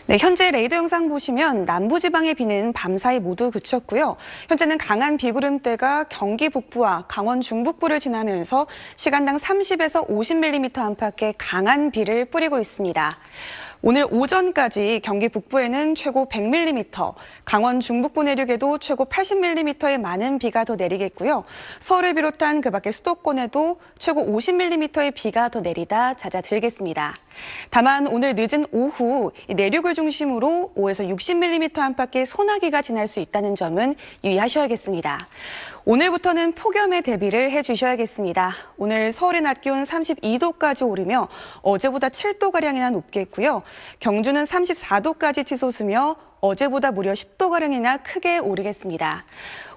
네, 현재 레이더 영상 보시면 남부지방의 비는 밤사이 모두 그쳤고요. 현재는 강한 비구름대가 경기 북부와 강원 중북부를 지나면서 시간당 30에서 50mm 안팎의 강한 비를 뿌리고 있습니다. 오늘 오전까지 경기 북부에는 최고 100mm, 강원 중북부 내륙에도 최고 80mm의 많은 비가 더 내리겠고요. 서울을 비롯한 그 밖의 수도권에도 최고 50mm의 비가 더 내리다 잦아들겠습니다. 다만 오늘 늦은 오후 내륙을 중심으로 5에서 60mm 안팎의 소나기가 지날 수 있다는 점은 유의하셔야겠습니다. 오늘부터는 폭염에 대비를 해주셔야겠습니다. 오늘 서울의 낮 기온 32도까지 오르며 어제보다 7도가량이나 높겠고요. 경주는 34도까지 치솟으며 어제보다 무려 10도가량이나 크게 오르겠습니다.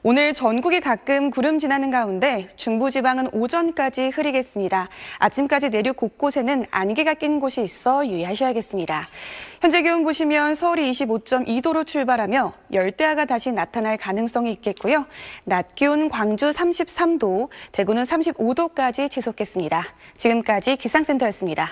오늘 전국이 가끔 구름 지나는 가운데 중부지방은 오전까지 흐리겠습니다. 아침까지 내륙 곳곳에는 안개가 낀 곳이 있어 유의하셔야겠습니다. 현재 기온 보시면 서울이 25.2도로 출발하며 열대야가 다시 나타날 가능성이 있겠고요. 낮 기온 광주 33도, 대구는 35도까지 치솟겠습니다. 지금까지 기상센터였습니다.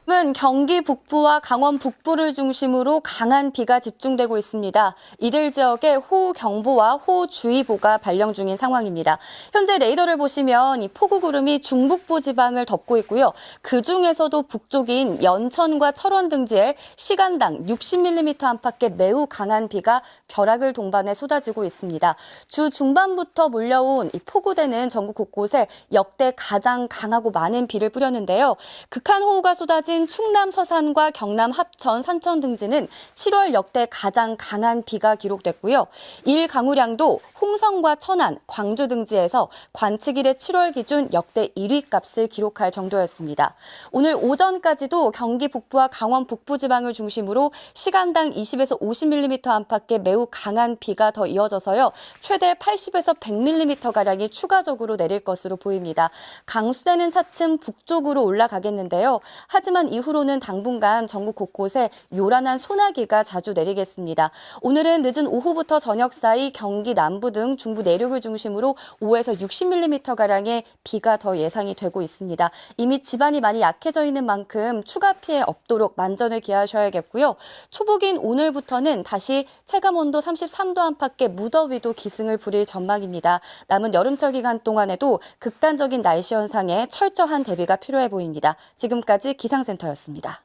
은 경기 북부와 강원 북부를 중심으로 강한 비가 집중되고 있습니다. 이들 지역에 호우경보와 호우주의보가 발령 중인 상황입니다. 현재 레이더를 보시면 이 폭우구름이 중북부 지방을 덮고 있고요. 그중에서도 북쪽인 연천과 철원 등지에 시간당 60mm 안팎의 매우 강한 비가 벼락을 동반해 쏟아지고 있습니다. 주 중반부터 몰려온 이 폭우대는 전국 곳곳에 역대 가장 강하고 많은 비를 뿌렸는데요. 극한 호우가 쏟아진 충남 서산과 경남 합천, 산천 등지는 7월 역대 가장 강한 비가 기록됐고요. 일 강우량도 홍성과 천안, 광주 등지에서 관측 이래 7월 기준 역대 1위 값을 기록할 정도였습니다. 오늘 오전까지도 경기 북부와 강원 북부 지방을 중심으로 시간당 20에서 50mm 안팎의 매우 강한 비가 더 이어져서요. 최대 80에서 100mm가량이 추가적으로 내릴 것으로 보입니다. 강수되는 차츰 북쪽으로 올라가겠는데요. 하지만 이후로는 당분간 전국 곳곳에 요란한 소나기가 자주 내리겠습니다. 오늘은 늦은 오후부터 저녁 사이 경기 남부 등 중부 내륙을 중심으로 5에서 60mm가량의 비가 더 예상이 되고 있습니다. 이미 지반이 많이 약해져 있는 만큼 추가 피해 없도록 만전을 기하셔야겠고요. 초복인 오늘부터는 다시 체감온도 33도 안팎의 무더위도 기승을 부릴 전망입니다. 남은 여름철 기간 동안에도 극단적인 날씨 현상에 철저한 대비가 필요해 보입니다. 지금까지 기상센터였습니다.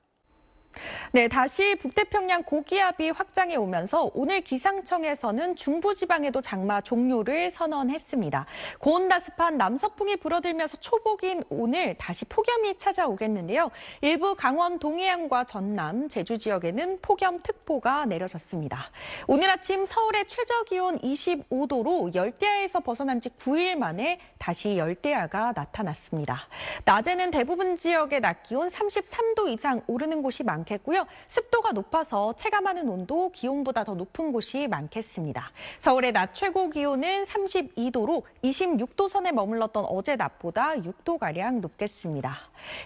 네, 다시 북태평양 고기압이 확장해 오면서 오늘 기상청에서는 중부지방에도 장마 종료를 선언했습니다. 고온다습한 남서풍이 불어들면서 초복인 오늘 다시 폭염이 찾아오겠는데요. 일부 강원 동해안과 전남, 제주 지역에는 폭염특보가 내려졌습니다. 오늘 아침 서울의 최저기온 25도로 열대야에서 벗어난 지 9일 만에 다시 열대야가 나타났습니다. 낮에는 대부분 지역의 낮 기온 33도 이상 오르는 곳이 많겠고요. 습도가 높아서 체감하는 온도 기온보다 더 높은 곳이 많겠습니다. 서울의 낮 최고 기온은 32도로 26도 선에 머물렀던 어제 낮보다 6도가량 높겠습니다.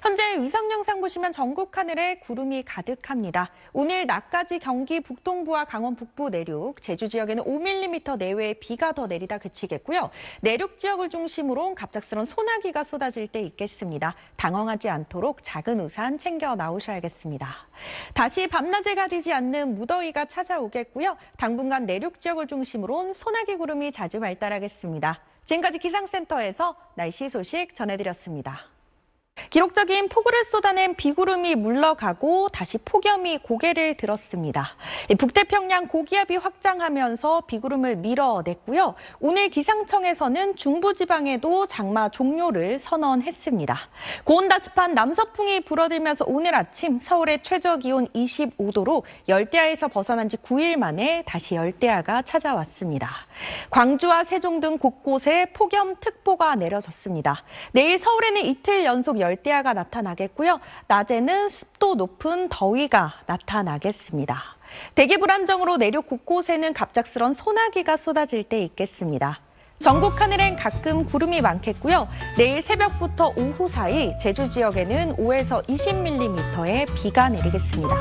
현재 위성 영상 보시면 전국 하늘에 구름이 가득합니다. 오늘 낮까지 경기 북동부와 강원 북부 내륙, 제주 지역에는 5mm 내외의 비가 더 내리다 그치겠고요. 내륙 지역을 중심으로 갑작스런 소나기가 쏟아질 때 있겠습니다. 당황하지 않도록 작은 우산 챙겨 나오셔야겠습니다. 다시 밤낮을 가리지 않는 무더위가 찾아오겠고요. 당분간 내륙 지역을 중심으로 소나기 구름이 자주 발달하겠습니다. 지금까지 기상센터에서 날씨 소식 전해드렸습니다. 기록적인 폭우를 쏟아낸 비구름이 물러가고 다시 폭염이 고개를 들었습니다. 북태평양 고기압이 확장하면서 비구름을 밀어냈고요. 오늘 기상청에서는 중부지방에도 장마 종료를 선언했습니다. 고온다습한 남서풍이 불어들면서 오늘 아침 서울의 최저기온 25도로 열대야에서 벗어난 지 9일 만에 다시 열대야가 찾아왔습니다. 광주와 세종 등 곳곳에 폭염특보가 내려졌습니다. 내일 서울에는 이틀 연속 열대야가 나타나겠고요. 낮에는 습도 높은 더위가 나타나겠습니다. 대기 불안정으로 내륙 곳곳에는 갑작스런 소나기가 쏟아질 때 있겠습니다. 전국 하늘엔 가끔 구름이 많겠고요. 내일 새벽부터 오후 사이 제주 지역에는 5에서 20mm의 비가 내리겠습니다.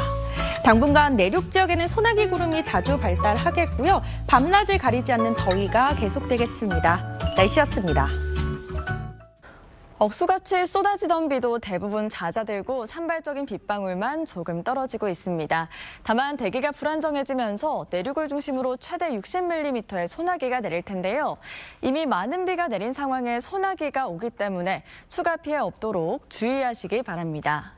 당분간 내륙 지역에는 소나기 구름이 자주 발달하겠고요. 밤낮을 가리지 않는 더위가 계속되겠습니다. 날씨였습니다. 억수같이 쏟아지던 비도 대부분 잦아들고 산발적인 빗방울만 조금 떨어지고 있습니다. 다만 대기가 불안정해지면서 내륙을 중심으로 최대 60mm의 소나기가 내릴 텐데요. 이미 많은 비가 내린 상황에 소나기가 오기 때문에 추가 피해 없도록 주의하시기 바랍니다.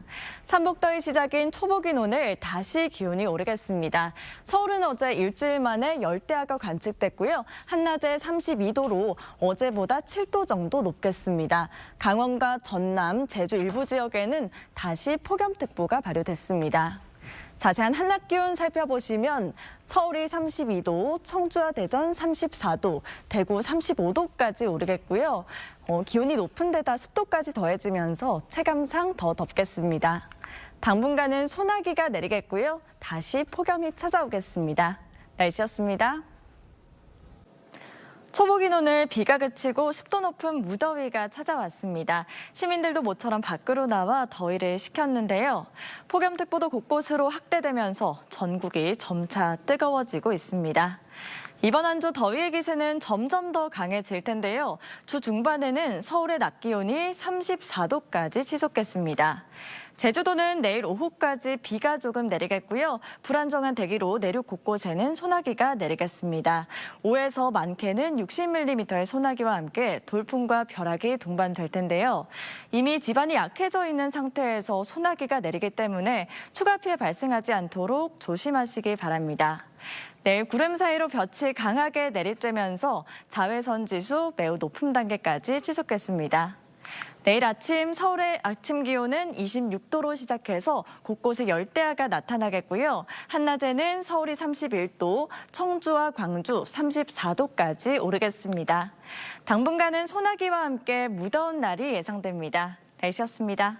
삼복더위 시작인 초복인 오늘 다시 기온이 오르겠습니다. 서울은 어제 일주일 만에 열대야가 관측됐고요. 한낮에 32도로 어제보다 7도 정도 높겠습니다. 강원과 전남, 제주 일부 지역에는 다시 폭염특보가 발효됐습니다. 자세한 한낮 기온 살펴보시면 서울이 32도, 청주와 대전 34도, 대구 35도까지 오르겠고요. 기온이 높은 데다 습도까지 더해지면서 체감상 더 덥겠습니다. 당분간은 소나기가 내리겠고요. 다시 폭염이 찾아오겠습니다. 날씨였습니다. 초복인 오늘 비가 그치고 습도 높은 무더위가 찾아왔습니다. 시민들도 모처럼 밖으로 나와 더위를 식혔는데요. 폭염특보도 곳곳으로 확대되면서 전국이 점차 뜨거워지고 있습니다. 이번 한 주 더위의 기세는 점점 더 강해질 텐데요. 주 중반에는 서울의 낮 기온이 34도까지 치솟겠습니다. 제주도는 내일 오후까지 비가 조금 내리겠고요. 불안정한 대기로 내륙 곳곳에는 소나기가 내리겠습니다. 5에서 많게는 60mm의 소나기와 함께 돌풍과 벼락이 동반될 텐데요. 이미 지반이 약해져 있는 상태에서 소나기가 내리기 때문에 추가 피해 발생하지 않도록 조심하시기 바랍니다. 내일 구름 사이로 볕이 강하게 내리쬐면서 자외선 지수 매우 높은 단계까지 치솟겠습니다. 내일 아침 서울의 아침 기온은 26도로 시작해서 곳곳에 열대야가 나타나겠고요. 한낮에는 서울이 31도, 청주와 광주 34도까지 오르겠습니다. 당분간은 소나기와 함께 무더운 날이 예상됩니다. 날씨였습니다.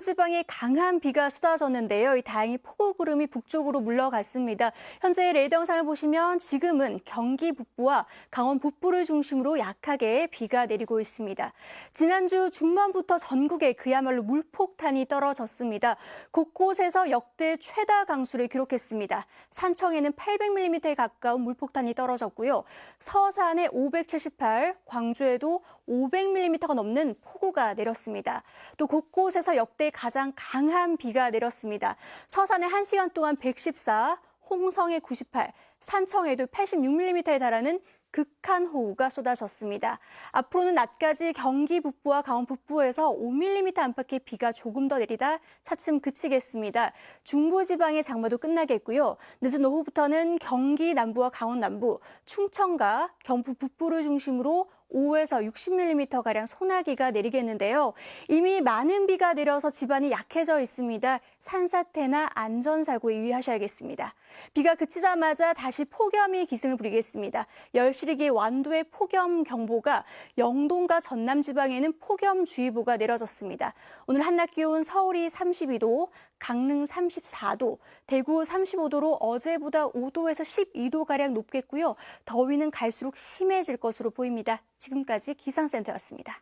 지방에 강한 비가 쏟아졌는데요. 다행히 폭우구름이 북쪽으로 물러갔습니다. 현재 레이더 영상을 보시면 지금은 경기 북부와 강원 북부를 중심으로 약하게 비가 내리고 있습니다. 지난주 중반부터 전국에 그야말로 물폭탄이 떨어졌습니다. 곳곳에서 역대 최다 강수를 기록했습니다. 산청에는 800mm에 가까운 물폭탄이 떨어졌고요. 서산에 578, 광주에도 500mm가 넘는 폭우가 내렸습니다. 또 곳곳에서 역대 가장 강한 비가 내렸습니다. 서산에 1시간 동안 114, 홍성에 98, 산청에도 86mm에 달하는 극한 호우가 쏟아졌습니다. 앞으로는 낮까지 경기 북부와 강원 북부에서 5mm 안팎의 비가 조금 더 내리다 차츰 그치겠습니다. 중부지방의 장마도 끝나겠고요. 늦은 오후부터는 경기 남부와 강원 남부, 충청과 경북 북부를 중심으로 5에서 60mm가량 소나기가 내리겠는데요. 이미 많은 비가 내려서 지반이 약해져 있습니다. 산사태나 안전사고에 유의하셔야겠습니다. 비가 그치자마자 다시 폭염이 기승을 부리겠습니다. 열시리기 완도의 폭염경보가 영동과 전남 지방에는 폭염주의보가 내려졌습니다. 오늘 한낮 기온 서울이 32도, 강릉 34도, 대구 35도로 어제보다 5도에서 12도가량 높겠고요. 더위는 갈수록 심해질 것으로 보입니다. 지금까지 기상센터였습니다.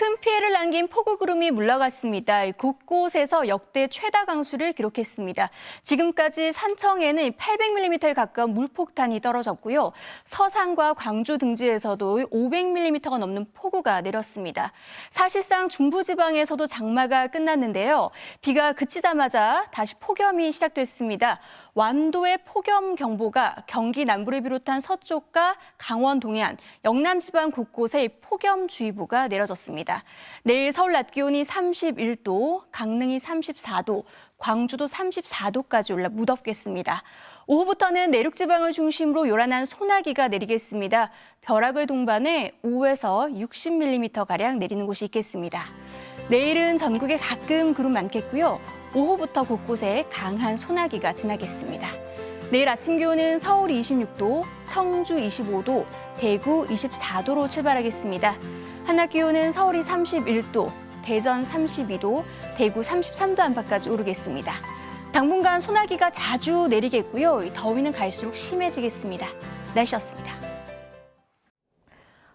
큰 피해를 남긴 폭우구름이 물러갔습니다. 곳곳에서 역대 최다 강수를 기록했습니다. 지금까지 산청에는 800mm에 가까운 물폭탄이 떨어졌고요. 서산과 광주 등지에서도 500mm가 넘는 폭우가 내렸습니다. 사실상 중부지방에서도 장마가 끝났는데요. 비가 그치자마자 다시 폭염이 시작됐습니다. 완도의 폭염경보가 경기 남부를 비롯한 서쪽과 강원 동해안, 영남 지방 곳곳에 폭염주의보가 내려졌습니다. 내일 서울 낮 기온이 31도, 강릉이 34도, 광주도 34도까지 올라 무덥겠습니다. 오후부터는 내륙 지방을 중심으로 요란한 소나기가 내리겠습니다. 벼락을 동반해 5에서 60mm가량 내리는 곳이 있겠습니다. 내일은 전국에 가끔 구름 많겠고요. 오후부터 곳곳에 강한 소나기가 지나겠습니다. 내일 아침 기온은 서울 26도, 청주 25도, 대구 24도로 출발하겠습니다. 한낮 기온은 서울이 31도, 대전 32도, 대구 33도 안팎까지 오르겠습니다. 당분간 소나기가 자주 내리겠고요. 더위는 갈수록 심해지겠습니다. 날씨였습니다.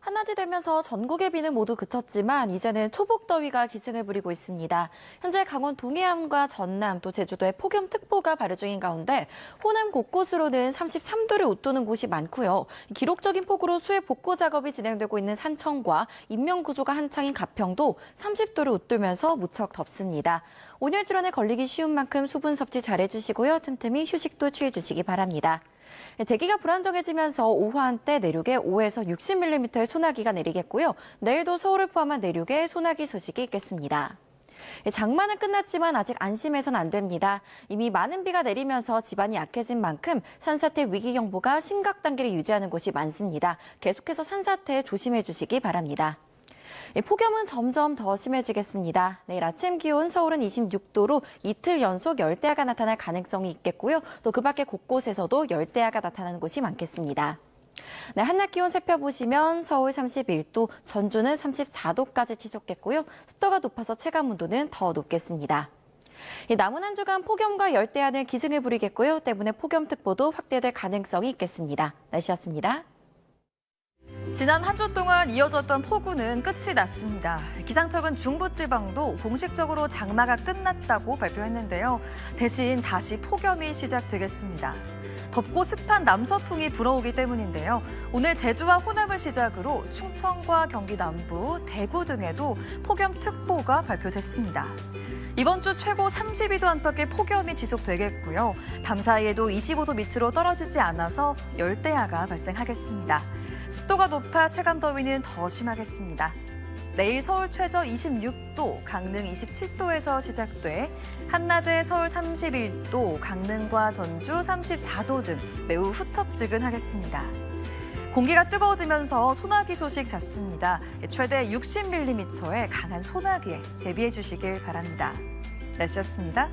한낮 낮이 되면서 전국의 비는 모두 그쳤지만 이제는 초복더위가 기승을 부리고 있습니다. 현재 강원 동해안과 전남 또 제주도에 폭염특보가 발효 중인 가운데 호남 곳곳으로는 33도를 웃도는 곳이 많고요. 기록적인 폭우로 수해 복구 작업이 진행되고 있는 산청과 인명구조가 한창인 가평도 30도를 웃돌면서 무척 덥습니다. 온열 질환에 걸리기 쉬운 만큼 수분 섭취 잘해주시고요. 틈틈이 휴식도 취해주시기 바랍니다. 대기가 불안정해지면서 오후 한때 내륙에 5에서 60mm의 소나기가 내리겠고요. 내일도 서울을 포함한 내륙에 소나기 소식이 있겠습니다. 장마는 끝났지만 아직 안심해선 안 됩니다. 이미 많은 비가 내리면서 지반이 약해진 만큼 산사태 위기경보가 심각 단계를 유지하는 곳이 많습니다. 계속해서 산사태 조심해 주시기 바랍니다. 폭염은 점점 더 심해지겠습니다. 내일 아침 기온 서울은 26도로 이틀 연속 열대야가 나타날 가능성이 있겠고요. 또 그 밖에 곳곳에서도 열대야가 나타나는 곳이 많겠습니다. 네, 한낮 기온 살펴보시면 서울 31도, 전주는 34도까지 치솟겠고요. 습도가 높아서 체감 온도는 더 높겠습니다. 남은 한 주간 폭염과 열대야는 기승을 부리겠고요. 때문에 폭염특보도 확대될 가능성이 있겠습니다. 날씨였습니다. 지난 한 주 동안 이어졌던 폭우는 끝이 났습니다. 기상청은 중부지방도 공식적으로 장마가 끝났다고 발표했는데요. 대신 다시 폭염이 시작되겠습니다. 덥고 습한 남서풍이 불어오기 때문인데요. 오늘 제주와 호남을 시작으로 충청과 경기 남부, 대구 등에도 폭염특보가 발표됐습니다. 이번 주 최고 32도 안팎의 폭염이 지속되겠고요. 밤사이에도 25도 밑으로 떨어지지 않아서 열대야가 발생하겠습니다. 습도가 높아 체감더위는 더 심하겠습니다. 내일 서울 최저 26도, 강릉 27도에서 시작돼 한낮에 서울 31도, 강릉과 전주 34도 등 매우 후텁지근하겠습니다. 공기가 뜨거워지면서 소나기 소식 잦습니다. 최대 60mm의 강한 소나기에 대비해 주시길 바랍니다. 날씨였습니다.